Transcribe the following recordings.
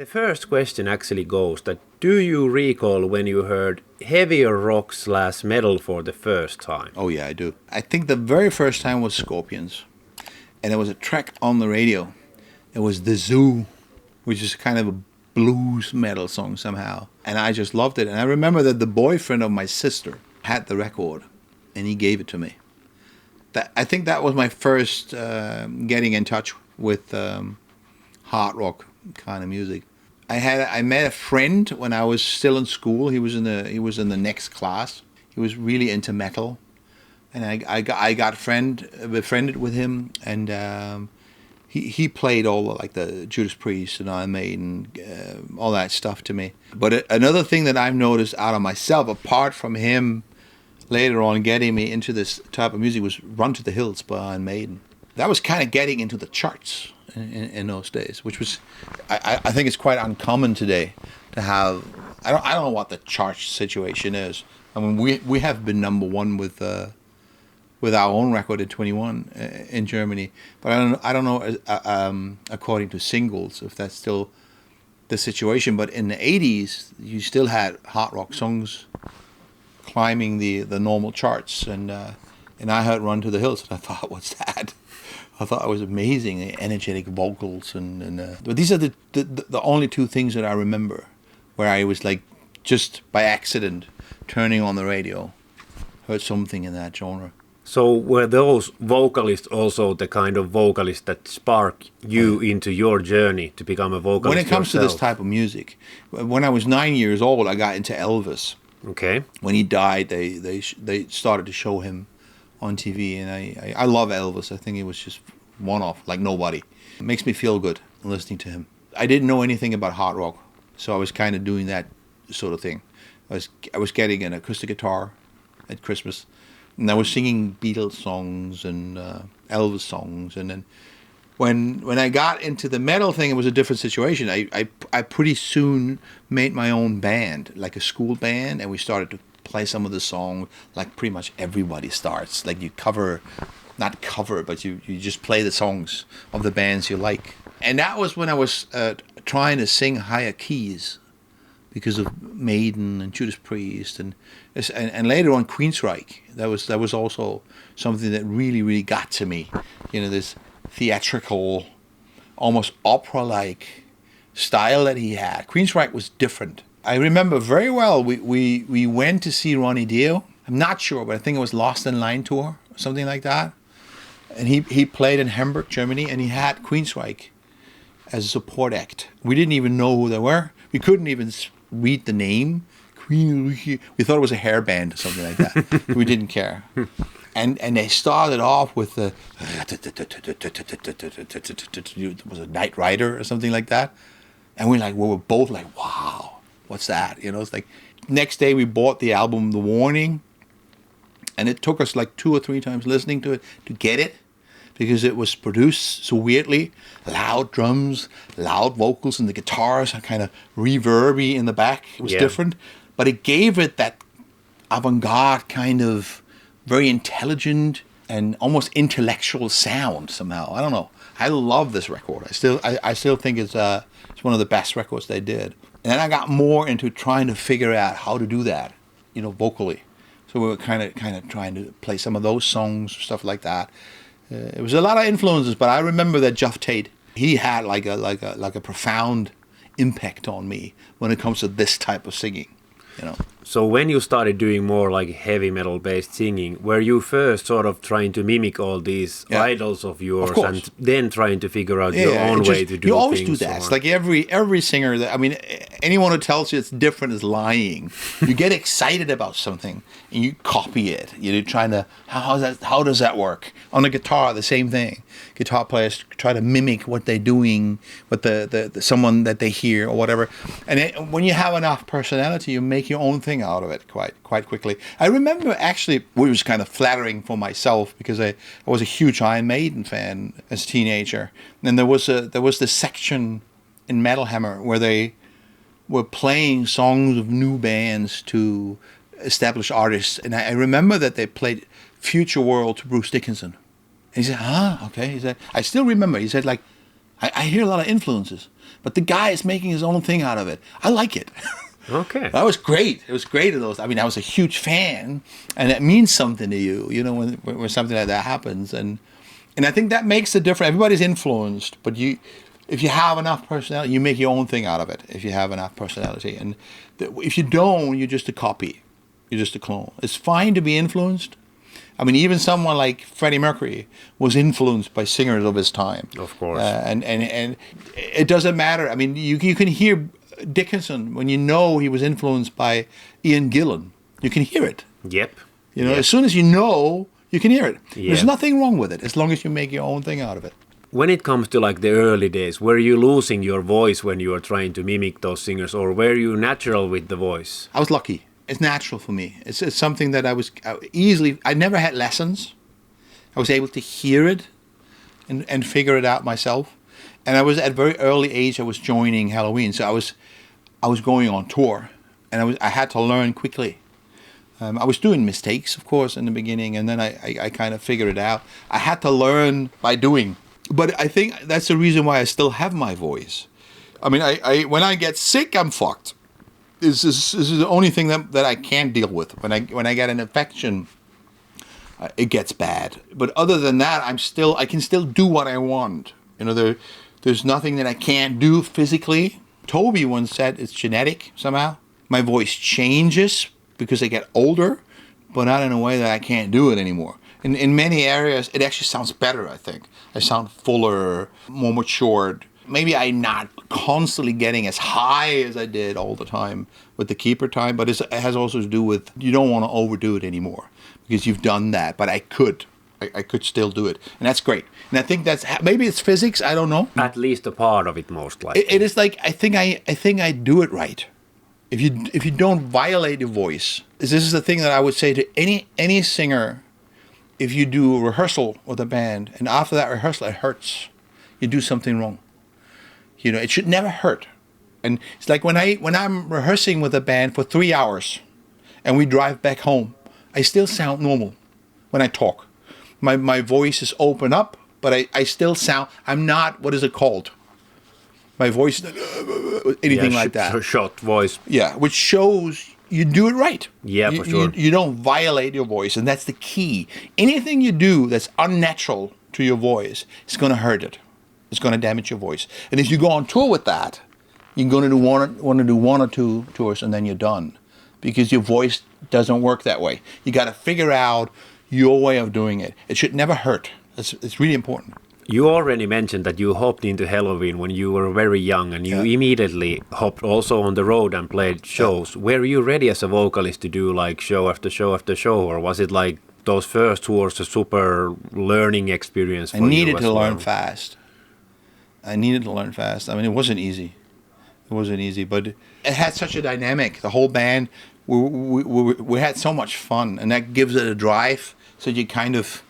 The first question actually goes that do you recall when you heard heavier rock/metal for the first time? Oh yeah, I do. I think the very first time was Scorpions. And there was a track on the radio. It was The Zoo, which is kind of a blues metal song somehow. And I just loved it. And I remember that the boyfriend of my sister had the record, and he gave it to me. I think that was my first getting in touch with hard rock kind of music. I met a friend when I was still in school. He was in the next class. He was really into metal, and I got befriended with him, and he played all like the Judas Priest and Iron Maiden, all that stuff to me. But another thing that I've noticed out of myself, apart from him later on getting me into this type of music, was Run to the Hills by Iron Maiden. That was kind of getting into the charts in those days, which was, I think it's quite uncommon today to have. I don't know what the chart situation is. I mean, we have been number one with our own record in 21 in Germany, but I don't know according to singles if that's still the situation. But in the 80s, you still had hard rock songs climbing the normal charts, and I heard Run to the Hills, and I thought, what's that? I thought it was amazing, the energetic vocals, but these are the only two things that I remember where I was like, just by accident, turning on the radio, heard something in that genre. So were those vocalists also the kind of vocalists that spark you into your journey to become a vocalist When it comes yourself? to this type of music, when I was 9 years old, I got into Elvis. Okay. When he died, they started to show him on TV, and I love Elvis. I think he was just one-off, like nobody. It makes me feel good listening to him. I didn't know anything about hard rock, so I was kind of doing that sort of thing. I was getting an acoustic guitar at Christmas, and I was singing Beatles songs and Elvis songs. And then when I got into the metal thing, it was a different situation. I pretty soon made my own band, like a school band, and we started to play some of the songs like pretty much everybody starts. Like you not cover, but you just play the songs of the bands you like. And that was when I was trying to sing higher keys because of Maiden and Judas Priest and later on Queensryche. That was also something that really, really got to me. You know, this theatrical, almost opera-like style that he had. Queensryche was different. I remember very well, we went to see Ronnie Dio. I'm not sure, but I think it was Lost in Line tour, or something like that. And he played in Hamburg, Germany, and he had Queensryche as a support act. We didn't even know who they were. We couldn't even read the name. We thought it was a hair band or something like that. We didn't care. And they started off with the it was a Knight Rider or something like that. And we were both like, wow, what's that? You know, it's like next day we bought the album The Warning, and it took us like 2 or 3 times listening to it to get it, because it was produced so weirdly. Loud drums, loud vocals, and the guitars are kind of reverby in the back. It was different. But it gave it that avant-garde kind of very intelligent and almost intellectual sound somehow. I don't know. I love this record. I still think it's one of the best records they did. And then I got more into trying to figure out how to do that, you know, vocally. So we were kind of trying to play some of those songs, stuff like that. It was a lot of influences, but I remember that Geoff Tate, he had like a profound impact on me when it comes to this type of singing, you know. So when you started doing more like heavy metal based singing, were you first sort of trying to mimic all these idols of yours, and then trying to figure out your own way to do things? You always do that. It's like every singer that, I mean, anyone who tells you it's different is lying. You get excited about something and you copy it. You're trying to, how does that work? On the guitar, the same thing. Guitar players try to mimic what they're doing with the someone that they hear or whatever. And when you have enough personality, you make your own thing out of it quite quickly. I remember actually, it was kind of flattering for myself because I was a huge Iron Maiden fan as a teenager. And there was this section in Metal Hammer where they were playing songs of new bands to established artists. And I remember that they played Future World to Bruce Dickinson. And he said, okay. He said, I still remember. He said, like, I hear a lot of influences, but the guy is making his own thing out of it. I like it. Okay. That was great. It was great of those. I mean, I was a huge fan, and it means something to you, you know, when something like that happens. And I think that makes a difference. Everybody's influenced, but if you have enough personality, you make your own thing out of it, if you have enough personality. And if you don't, you're just a copy. You're just a clone. It's fine to be influenced. I mean, even someone like Freddie Mercury was influenced by singers of his time. Of course. And it doesn't matter. I mean, you can hear Dickinson when you know he was influenced by Ian Gillan. You can hear it. Yep. You know, as soon as you know, you can hear it. Yep. There's nothing wrong with it as long as you make your own thing out of it. When it comes to like the early days, were you losing your voice when you were trying to mimic those singers, or were you natural with the voice? I was lucky. It's natural for me. It's something that I never had lessons. I was able to hear it and figure it out myself. And I was at a very early age, I was joining Helloween. So I was going on tour, and I had to learn quickly. I was doing mistakes, of course, in the beginning, and then I kind of figured it out. I had to learn by doing. But I think that's the reason why I still have my voice. I mean, when I get sick, I'm fucked. This is the only thing that I can't deal with. When I get an infection, it gets bad. But other than that, I can still do what I want. You know, there's nothing that I can't do physically. Toby once said it's genetic somehow. My voice changes because I get older, but not in a way that I can't do it anymore. In many areas, it actually sounds better, I think. I sound fuller, more matured. Maybe I'm not constantly getting as high as I did all the time with the keeper time, but it has also to do with you don't want to overdo it anymore because you've done that. But I could still do it, and that's great. And I think maybe it's physics. I don't know. At least a part of it, most likely. It is like I think I do it right. If you don't violate your voice, this is the thing that I would say to any singer. If you do a rehearsal with a band, and after that rehearsal it hurts, you do something wrong. You know, it should never hurt. And it's like when I'm rehearsing with a band for 3 hours and we drive back home, I still sound normal when I talk. My voice is open up, but I still sound, I'm not, what is it called? My voice is anything like that. Short voice. Yeah, which shows you do it right. Yeah, for sure. You don't violate your voice, and that's the key. Anything you do that's unnatural to your voice is going to hurt it. It's going to damage your voice. And if you go on tour with that, you're going to do one or two tours and then you're done. Because your voice doesn't work that way. You got to figure out your way of doing it. It should never hurt. It's really important. You already mentioned that you hopped into Helloween when you were very young, and you immediately hopped also on the road and played shows. Were you ready as a vocalist to do like show after show after show, or was it like those first tours a super learning experience for you? I needed to learn fast. I mean, it wasn't easy. But it had such a dynamic. The whole band, we had so much fun, and that gives it a drive, so you kind of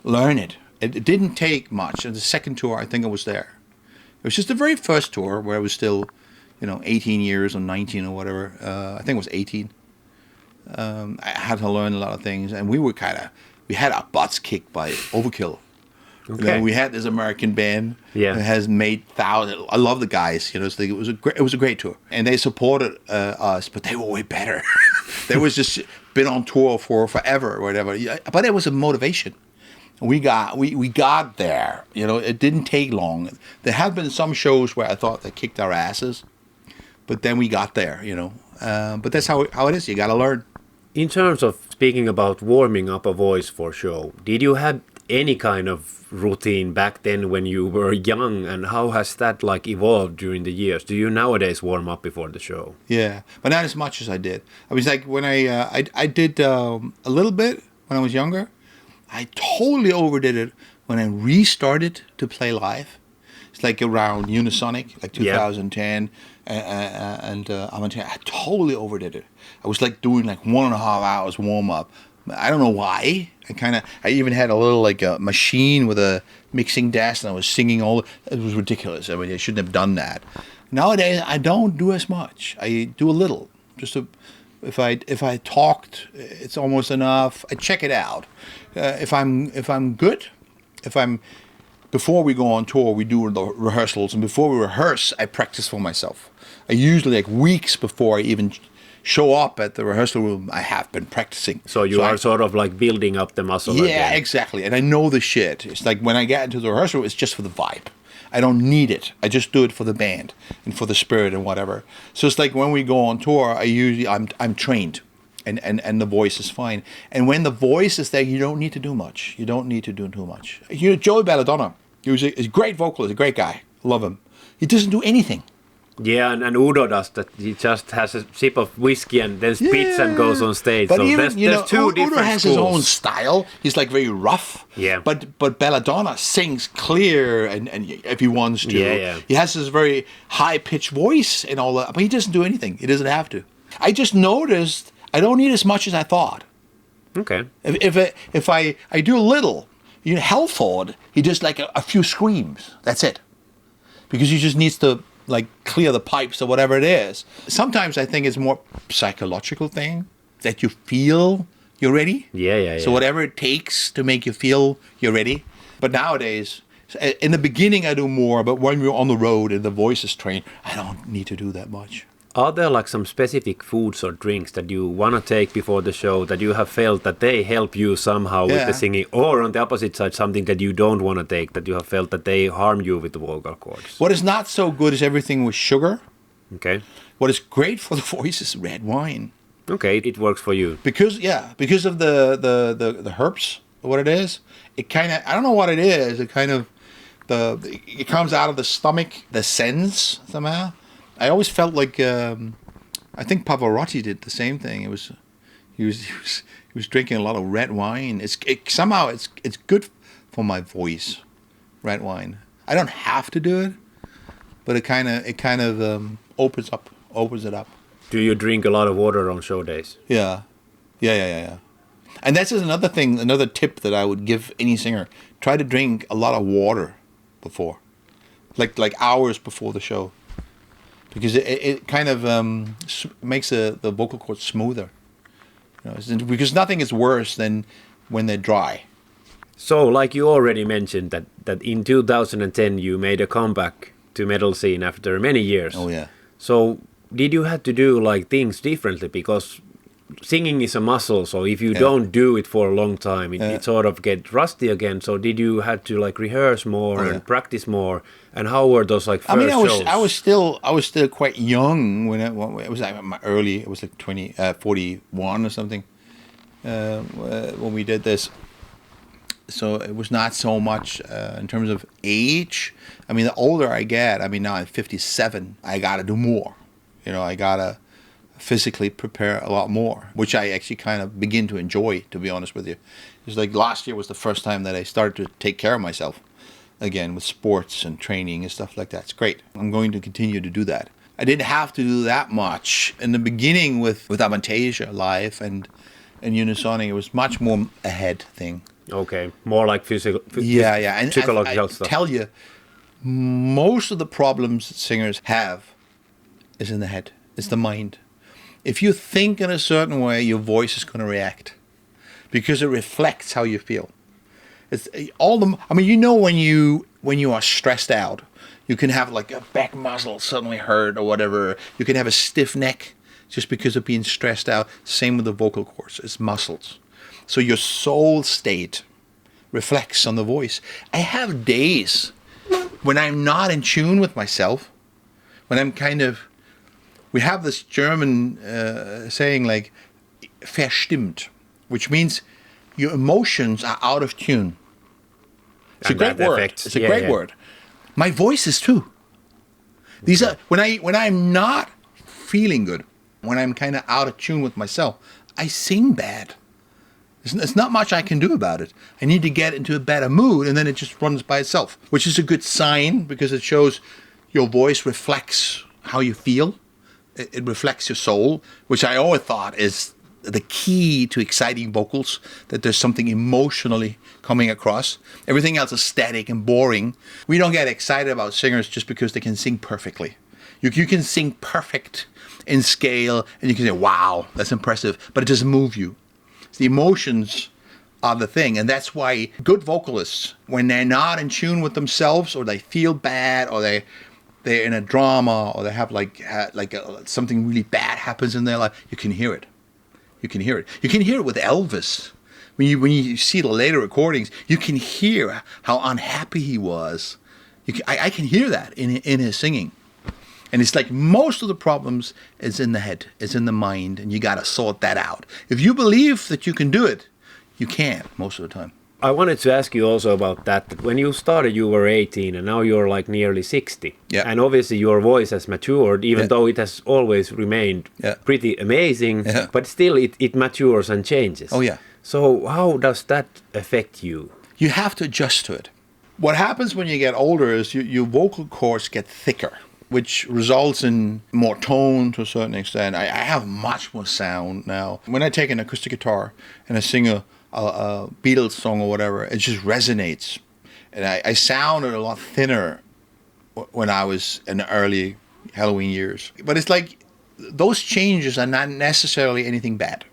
learn it. It didn't take much. And the second tour, I think I was there. It was just the very first tour where I was still, 18 years or 19 or whatever. I think it was 18. I had to learn a lot of things, and we had our butts kicked by Overkill. Okay. We had this American band that has made thousands. I love the guys. It was a great tour, and they supported us, but they were way better. They was just been on tour for forever or whatever. But it was a motivation. We got there. It didn't take long. There have been some shows where I thought they kicked our asses, but then we got there. But that's how it is. You got to learn. In terms of speaking about warming up a voice for show, did you have any kind of routine back then when you were young, and how has that evolved during the years? Do you nowadays warm up before the show? Yeah, but not as much as I did. I was like when I did a little bit when I was younger. I totally overdid it when I restarted to play live. It's like around Unisonic, like 2010, and I totally overdid it. I was like doing 1.5 hours warm up. I don't know why. I even had a little a machine with a mixing desk, and I was singing it was ridiculous. I mean, I shouldn't have done that. Nowadays, I don't do as much. I do a little, just if I talked, it's almost enough. I check it out. If I'm good, if I'm before we go on tour, we do the rehearsals, and before we rehearse, I practice for myself. I usually, like weeks before I even show up at the rehearsal room, I have been practicing. So you are sort of like building up the muscle. Yeah, again. exactly. And I know the shit. It's like when I get into the rehearsal room, it's just for the vibe. I don't need it. I just do it for the band and for the spirit and whatever. So it's like when we go on tour, I'm trained, and the voice is fine. And when the voice is there, you don't need to do much. You don't need to do too much. You know, Joey Belladonna, he's a great vocalist, a great guy. Love him. He doesn't do anything. Yeah, and Udo does that. He just has a sip of whiskey and then spits and goes on stage. But so even, there's two different Udo has schools. his own style. He's like very rough. Yeah. But Belladonna sings clear and if he wants to. Yeah. He has this very high-pitched voice and all that, but he doesn't do anything. He doesn't have to. I just noticed I don't need as much as I thought. Okay. If I do a little, you know, Halford, he does like a few screams. That's it. Because he just needs to like clear the pipes or whatever it is. Sometimes I think it's more psychological thing that you feel you're ready. Yeah. So whatever it takes to make you feel you're ready. But nowadays, in the beginning I do more, but when we're on the road and the voice is trained, I don't need to do that much. Are there like some specific foods or drinks that you want to take before the show that you have felt that they help you somehow with the singing? Or on the opposite side, something that you don't want to take that you have felt that they harm you with the vocal cords? What is not so good is everything with sugar. Okay. What is great for the voice is red wine. Okay, it works for you. Because of the herbs, what it is. It kind of, I don't know what it is. It kind of, it comes out of the stomach, the sense somehow. I always felt like I think Pavarotti did the same thing. He was drinking a lot of red wine. Somehow it's good for my voice, red wine. I don't have to do it, but it kind of opens it up. Do you drink a lot of water on show days? Yeah. And that's just another tip that I would give any singer. Try to drink a lot of water before, like hours before the show. Because it kind of makes the vocal cords smoother. You know, because nothing is worse than when they're dry. So, like you already mentioned, that in 2010 you made a comeback to metal scene after many years. Oh yeah. So, did you have to do like things differently? Because singing is a muscle, so if you don't do it for a long time, it sort of gets rusty again. So, did you have to like rehearse more and practice more? And how were those like first shows? I was still quite young when it was like my early. It was like 41 or something when we did this. So it was not so much in terms of age. I mean, the older I get, I mean now I'm 57. I got to do more. You know, I gotta physically prepare a lot more, which I actually kind of begin to enjoy. To be honest with you, it's like last year was the first time that I started to take care of myself. Again, with sports and training and stuff like that. It's great. I'm going to continue to do that. I didn't have to do that much. In the beginning with Avantasia Live and Unisonic, it was much more a head thing. Okay, more like physical And psychological I stuff. tell you, most of the problems singers have is in the head. It's the mind. If you think in a certain way, your voice is going to react because it reflects how you feel. It's all the. I mean, you know, when you are stressed out, you can have like a back muscle suddenly hurt or whatever. You can have a stiff neck just because of being stressed out. Same with the vocal cords. It's muscles. So your soul state reflects on the voice. I have days when I'm not in tune with myself. When I'm kind of. We have this German saying like verstimmt, which means your emotions are out of tune. It's a great word. It's a great word. My voice is too. These are when I'm not feeling good, when I'm kind of out of tune with myself, I sing bad. There's not much I can do about it. I need to get into a better mood, and then it just runs by itself, which is a good sign because it shows your voice reflects how you feel. It reflects your soul, which I always thought is the key to exciting vocals, that there's something emotionally coming across. Everything else is static and boring. We don't get excited about singers just because they can sing perfectly. You can sing perfect in scale, and you can say, wow, that's impressive, but it doesn't move you. It's the emotions are the thing. And that's why good vocalists, when they're not in tune with themselves, or they feel bad, or they're in a drama, or they have something really bad happens in their life, you can hear it. You can hear it. You can hear it with Elvis. When you see the later recordings, you can hear how unhappy he was. I can hear that in his singing. And it's like most of the problems is in the head, is in the mind, and you got to sort that out. If you believe that you can do it, you can most of the time. I wanted to ask you also about that when you started, you were 18, and now you're like nearly 60. Yeah. And obviously your voice has matured, even though it has always remained pretty amazing, but still it matures and changes. Oh, yeah. So how does that affect you? You have to adjust to it. What happens when you get older is your vocal cords get thicker, which results in more tone to a certain extent. I have much more sound now. When I take an acoustic guitar and I sing a Beatles song or whatever, it just resonates. And I sounded a lot thinner when I was in the early Helloween years. But it's like those changes are not necessarily anything bad.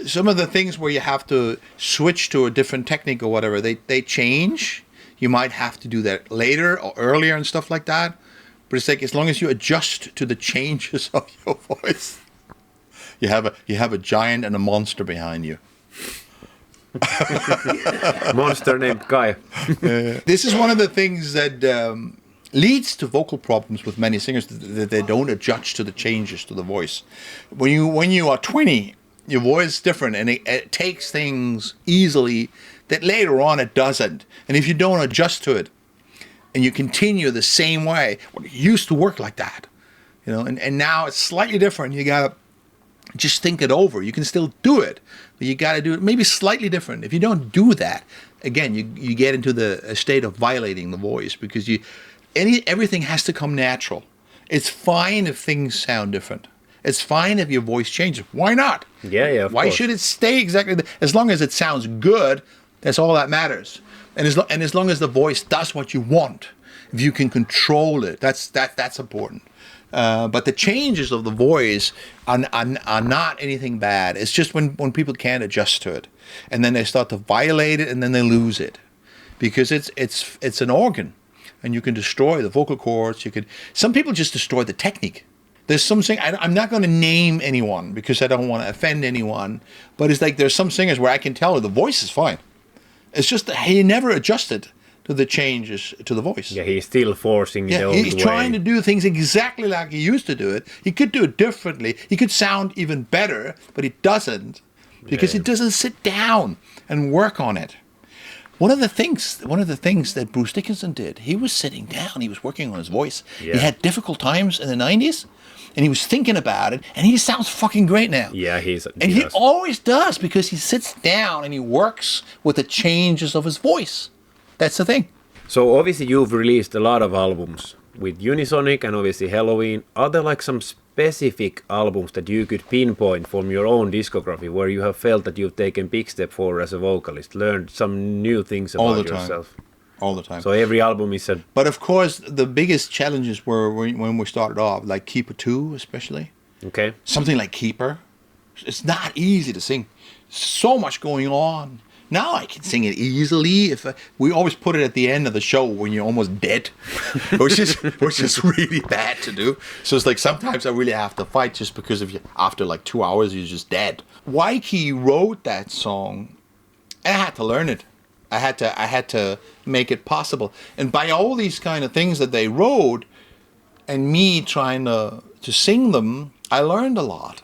Some of the things where you have to switch to a different technique or whatever, they change. You might have to do that later or earlier and stuff like that. But it's like as long as you adjust to the changes of your voice, you have a giant and a monster behind you. Monster named Kai. This is one of the things that leads to vocal problems with many singers, that they don't adjust to the changes to the voice. When you are 20, your voice is different, and it takes things easily that later on it doesn't. And if you don't adjust to it, and you continue the same way, well, it used to work like that, and now it's slightly different. You gotta just think it over. You can still do it, but you gotta do it maybe slightly different. If you don't do that, again, you get into the state of violating the voice, because everything has to come natural. It's fine if things sound different. It's fine if your voice changes. Why not? Yeah. Why should it stay exactly as long as it sounds good? That's all that matters. And as long as the voice does what you want, if you can control it, that's important. But the changes of the voice are not anything bad. It's just when people can't adjust to it, and then they start to violate it, and then they lose it, because it's an organ, and you can destroy the vocal cords. Some people just destroy the technique. There's some I'm not going to name anyone because I don't want to offend anyone, but it's like there's some singers where I can tell the voice is fine. It's just that he never adjusted to the changes to the voice. Yeah, he's still forcing the old way. He's trying to do things exactly like he used to do it. He could do it differently. He could sound even better, but he doesn't, because he doesn't sit down and work on it. One of the things that Bruce Dickinson did, he was sitting down, he was working on his voice. Yeah. He had difficult times in the 90s, and he was thinking about it, and he sounds fucking great now. Yeah, he always does, because he sits down and he works with the changes of his voice. That's the thing. So obviously you've released a lot of albums with Unisonic and obviously Helloween. Are there like some specific albums that you could pinpoint from your own discography where you have felt that you've taken big step forward as a vocalist, learned some new things about yourself? All the time. So every album is a... But of course, the biggest challenges were when we started off, like Keeper 2 especially. Okay. Something like Keeper. It's not easy to sing. So much going on. Now I can sing it easily. We always put it at the end of the show when you're almost dead, which is really bad to do. So it's like sometimes I really have to fight just because after like 2 hours you're just dead. Wyke wrote that song, and I had to learn it. I had to make it possible. And by all these kind of things that they wrote, and me trying to sing them, I learned a lot.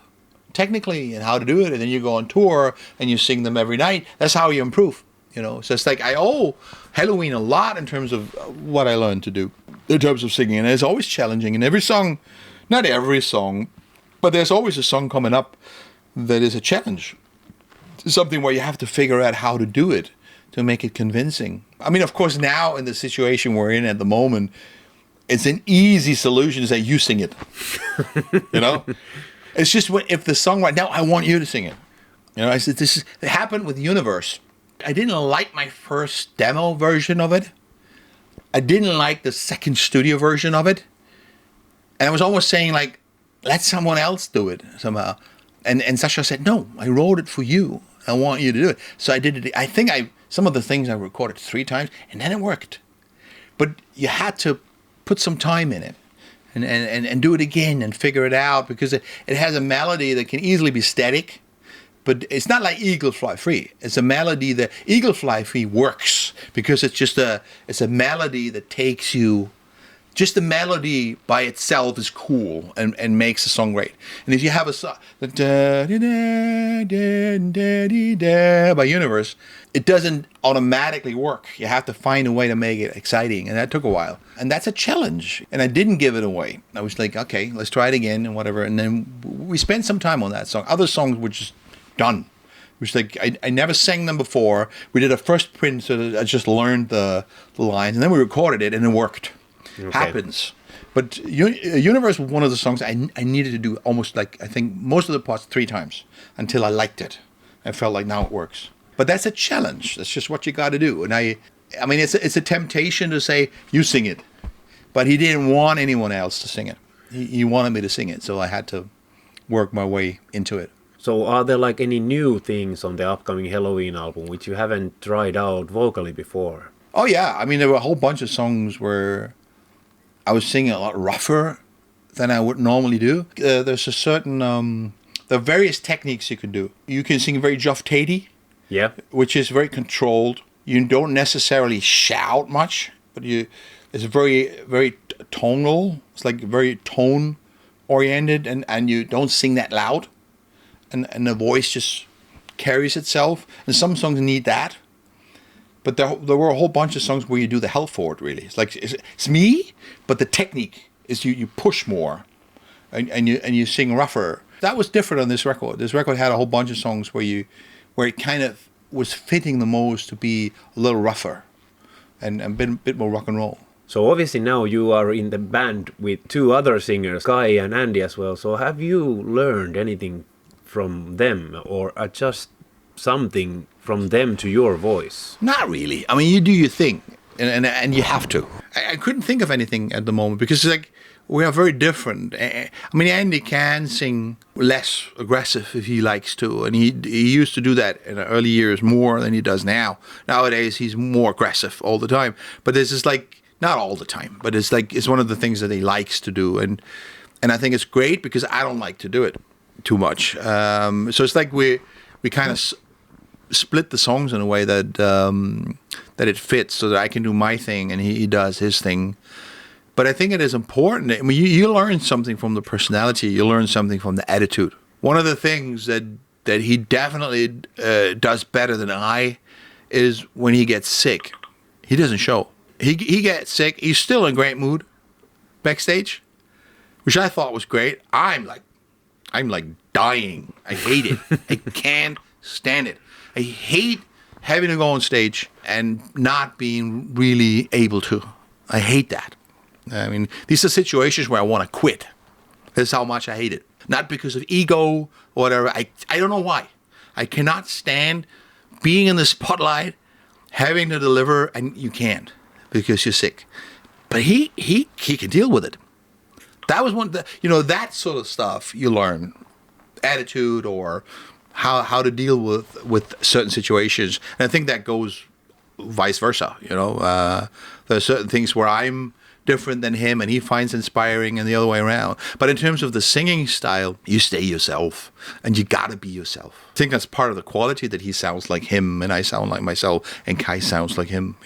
Technically, and how to do it, and then you go on tour and you sing them every night. That's how you improve, So it's like I owe Helloween a lot in terms of what I learned to do in terms of singing, and it's always challenging. And every song, not every song, but there's always a song coming up that is a challenge, something where you have to figure out how to do it to make it convincing. I mean, of course, now in the situation we're in at the moment, it's an easy solution to say you sing it, It's just if the song right now, I want you to sing it. I said, it happened with Universe. I didn't like my first demo version of it. I didn't like the second studio version of it. And I was almost saying, like, let someone else do it somehow. And Sasha said, no, I wrote it for you. I want you to do it. So I did it. I think some of the things I recorded 3 times, and then it worked. But you had to put some time in it and do it again and figure it out, because it has a melody that can easily be static. But it's not like Eagle Fly Free. It's a melody that Eagle Fly Free works because it's a melody that takes you. Just the melody by itself is cool and makes a song great. And if you have a song by Universe, it doesn't automatically work. You have to find a way to make it exciting, and that took a while. And that's a challenge. And I didn't give it away. I was like, okay, let's try it again and whatever. And then we spent some time on that song. Other songs were just done. It was like I never sang them before. We did a first print, so I just learned the lines, and then we recorded it, and it worked. Okay. Happens. But Universe was one of the songs I needed to do almost like, I think, most of the parts 3 times until I liked it. I felt like now it works. But that's a challenge. That's just what you got to do. And I mean, it's a temptation to say, you sing it. But he didn't want anyone else to sing it. He wanted me to sing it, so I had to work my way into it. So are there like any new things on the upcoming Helloween album which you haven't tried out vocally before? Oh, yeah. I mean, there were a whole bunch of songs where I was singing a lot rougher than I would normally do. There's a certain, there are various techniques you can do. You can sing very Geoff Tatey, yeah, which is very controlled. You don't necessarily shout much, but it's very, very tonal. It's like very tone oriented, and you don't sing that loud, and the voice just carries itself. And some songs need that. But there were a whole bunch of songs where you do the hell for it, really. It's like, it's me, but the technique is you push more and you sing rougher. That was different on this record. This record had a whole bunch of songs where it kind of was fitting the most to be a little rougher and a bit more rock and roll. So obviously now you are in the band with 2 other singers, Kai and Andy as well. So have you learned anything from them, or just something from them to your voice? Not really. I mean, you do your thing, and you have to. I couldn't think of anything at the moment because it's like we are very different. I mean, Andy can sing less aggressive if he likes to, and he used to do that in the early years more than he does now. Nowadays, he's more aggressive all the time. But this is like, not all the time, but it's like, it's one of the things that he likes to do, and I think it's great because I don't like to do it too much. So it's like we kind of split the songs in a way that that it fits, so that I can do my thing and he does his thing. But I think it is important. I mean, you learn something from the personality. You learn something from the attitude. One of the things that he definitely does better than I is when he gets sick. He doesn't show. He gets sick. He's still in great mood backstage, which I thought was great. I'm like dying. I hate it. I can't stand it. I hate having to go on stage and not being really able to. I hate that. I mean, these are situations where I want to quit. That's how much I hate it. Not because of ego or whatever. I don't know why. I cannot stand being in the spotlight, having to deliver, and you can't because you're sick. But he can deal with it. That was one of the, that sort of stuff you learn. Attitude, or how to deal with certain situations. And I think that goes vice versa. There are certain things where I'm different than him and he finds inspiring, and the other way around. But in terms of the singing style, you stay yourself and you gotta be yourself. I think that's part of the quality, that he sounds like him and I sound like myself and Kai sounds like him,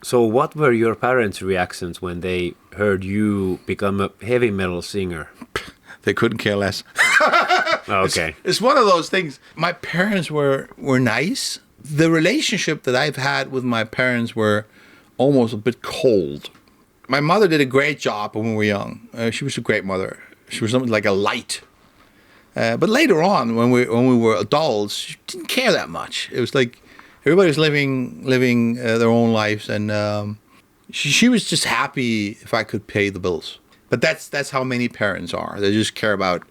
So what were your parents' reactions when they heard you become a heavy metal singer? They couldn't care less. Okay. It's one of those things. My parents were nice. The relationship that I've had with my parents were almost a bit cold. My mother did a great job when we were young. She was a great mother. She was something like a light. But later on, when we were adults, she didn't care that much. It was like everybody was living their own lives, and she was just happy if I could pay the bills. But that's how many parents are. They just care about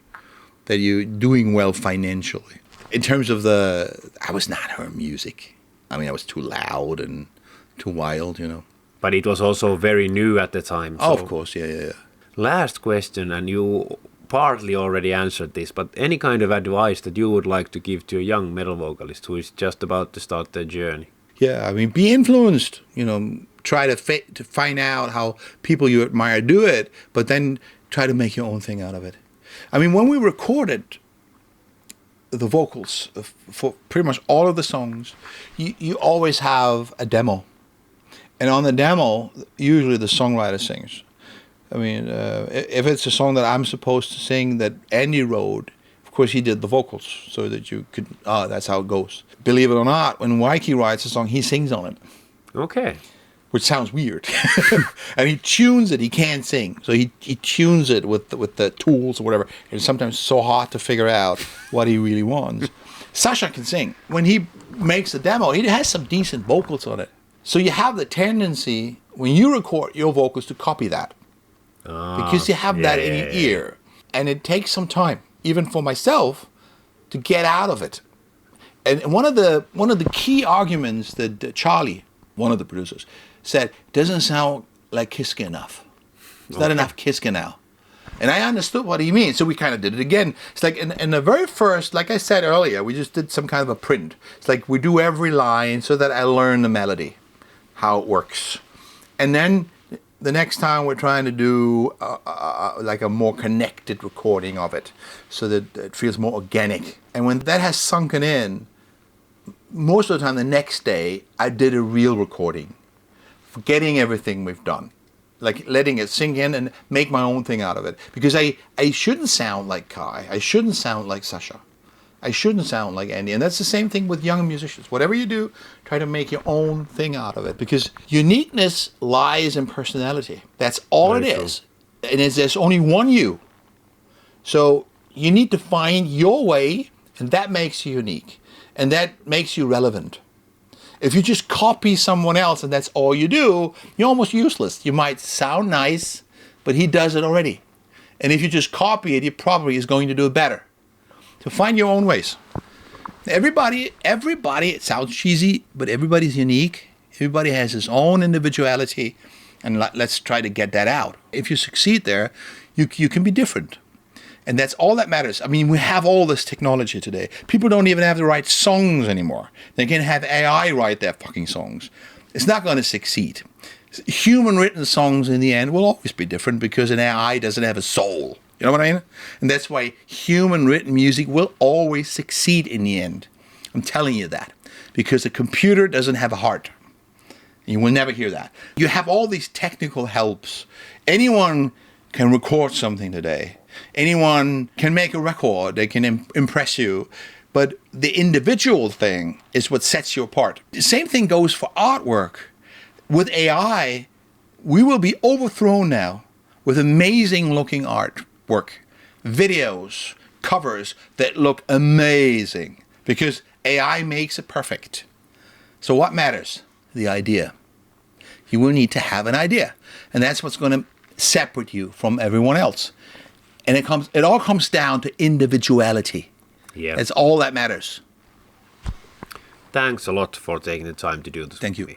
that you're doing well financially. In terms of I was not her music. I mean, I was too loud and too wild, But it was also very new at the time. So. Oh, of course, yeah. Last question, and you partly already answered this, but any kind of advice that you would like to give to a young metal vocalist who is just about to start their journey? Yeah, I mean, be influenced. Try to find out how people you admire do it, but then try to make your own thing out of it. I mean, when we recorded the vocals for pretty much all of the songs, you always have a demo. And on the demo, usually the songwriter sings. I mean, if it's a song that I'm supposed to sing that Andy wrote, of course he did the vocals so that you could, that's how it goes. Believe it or not, when Mikey writes a song, he sings on it. Okay. Which sounds weird. And he tunes it, he can't sing. So he tunes it with the tools or whatever. And it's sometimes so hard to figure out what he really wants. Sasha can sing. When he makes a demo, he has some decent vocals on it. So you have the tendency, when you record your vocals, to copy that. Because you have that in your ear. And it takes some time, even for myself, to get out of it. And one of the key arguments that Charlie, one of the producers, said, doesn't sound like Kiske enough. It's not enough Kiske now. And I understood what he means, so we kind of did it again. It's like in the very first, like I said earlier, we just did some kind of a print. It's like we do every line so that I learn the melody, how it works. And then the next time we're trying to do like a more connected recording of it so that it feels more organic. And when that has sunken in, most of the time the next day I did a real recording, forgetting everything we've done, like letting it sink in and make my own thing out of it. Because I shouldn't sound like Kai, I shouldn't sound like Sasha, I shouldn't sound like Andy. And that's the same thing with young musicians. Whatever you do, try to make your own thing out of it. Because uniqueness lies in personality. That's all it is. And there's only one you. So you need to find your way, and that makes you unique. And that makes you relevant. If you just copy someone else and that's all you do, you're almost useless. You might sound nice, but he does it already. And if you just copy it, he probably is going to do it better. So find your own ways. Everybody, it sounds cheesy, but everybody's unique. Everybody has his own individuality, and let's try to get that out. If you succeed there, you can be different. And that's all that matters. I mean, we have all this technology today. People don't even have to write songs anymore. They can have AI write their fucking songs. It's not going to succeed. Human-written songs in the end will always be different because an AI doesn't have a soul. You know what I mean? And that's why human-written music will always succeed in the end. I'm telling you that. Because a computer doesn't have a heart. You will never hear that. You have all these technical helps. Anyone can record something today. Anyone can make a record. They can impress you. But the individual thing is what sets you apart. The same thing goes for artwork. With AI, we will be overthrown now with amazing looking artwork, videos, covers that look amazing because AI makes it perfect. So what matters? The idea. You will need to have an idea. And that's what's going to separate you from everyone else. And it all comes down to individuality. Yeah. That's all that matters. Thanks a lot for taking the time to do this. Thank you.